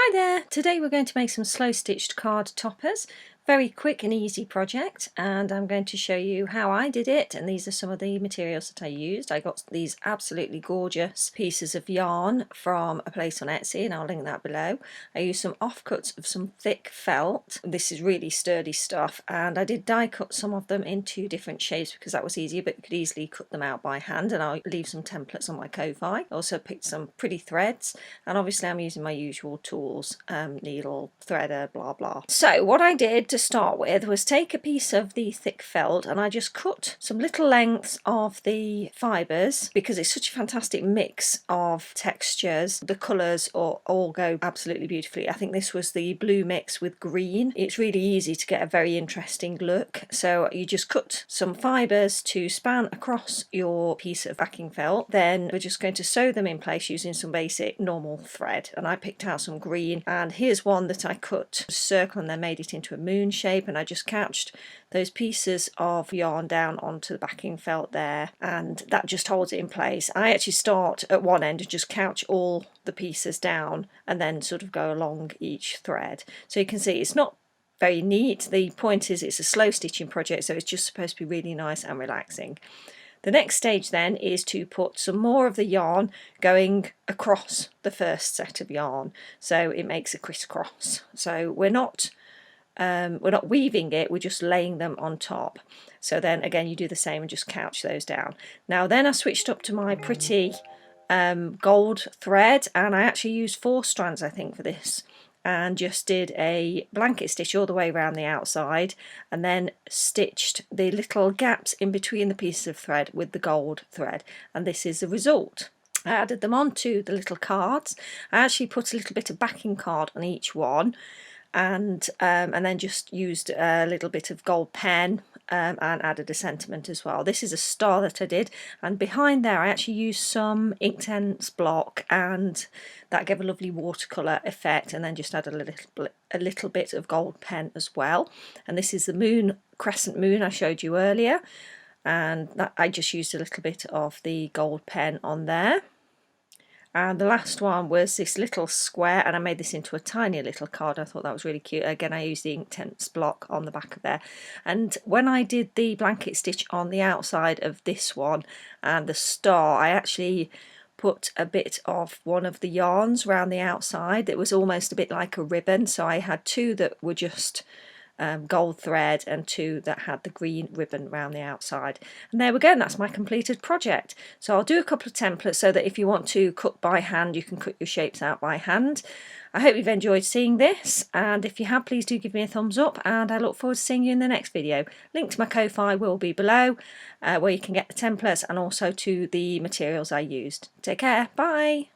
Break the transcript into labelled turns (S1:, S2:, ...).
S1: Hi there! Today we're going to make some slow stitched card toppers. Very quick and easy project, and I'm going to show you how I did it, and these are some of the materials that I used. I got these absolutely gorgeous pieces of yarn from a place on Etsy, and I'll link that below. I used some offcuts of some thick felt. This is really sturdy stuff, and I did die cut some of them into different shapes because that was easier, but you could easily cut them out by hand, and I'll leave some templates on my Ko-fi. Also picked some pretty threads, and obviously I'm using my usual tools, needle, threader, blah blah. So what I did to start with was take a piece of the thick felt and I just cut some little lengths of the fibres because it's such a fantastic mix of textures. The colours all go absolutely beautifully. I think this was the blue mix with green. It's really easy to get a very interesting look. So you just cut some fibres to span across your piece of backing felt. Then we're just going to sew them in place using some basic normal thread. And I picked out some green, and here's one that I cut a circle and then made it into a moon shape, and I just couched those pieces of yarn down onto the backing felt there, and that just holds it in place. I actually start at one end and just couch all the pieces down and then sort of go along each thread. So you can see it's not very neat. The point is it's a slow stitching project, so it's just supposed to be really nice and relaxing. The next stage then is to put some more of the yarn going across the first set of yarn, so it makes a crisscross. So we're not weaving it, we're just laying them on top. So then again you do the same and just couch those down. Now then I switched up to my pretty gold thread, and I actually used 4 strands I think for this, and just did a blanket stitch all the way around the outside and then stitched the little gaps in between the pieces of thread with the gold thread, and this is the result. I added them onto the little cards. I actually put a little bit of backing card on each one, and then just used a little bit of gold pen and added a sentiment as well. This is a star that I did, and behind there I actually used some Inktense block, and that gave a lovely watercolour effect, and then just added a little bit of gold pen as well. And this is the moon, crescent moon I showed you earlier, and that I just used a little bit of the gold pen on there. And the last one was this little square, and I made this into a tiny little card. I thought that was really cute. Again, I used the Inktense block on the back of there. And when I did the blanket stitch on the outside of this one and the star, I actually put a bit of one of the yarns around the outside. It was almost a bit like a ribbon, so I had 2 that were just gold thread and 2 that had the green ribbon around the outside. And there we go, and that's my completed project. So I'll do a couple of templates so that if you want to cut by hand, you can cut your shapes out by hand. I hope you've enjoyed seeing this, and if you have, please do give me a thumbs up, and I look forward to seeing you in the next video. Link to my Ko-fi will be below, where you can get the templates and also to the materials I used. Take care, bye!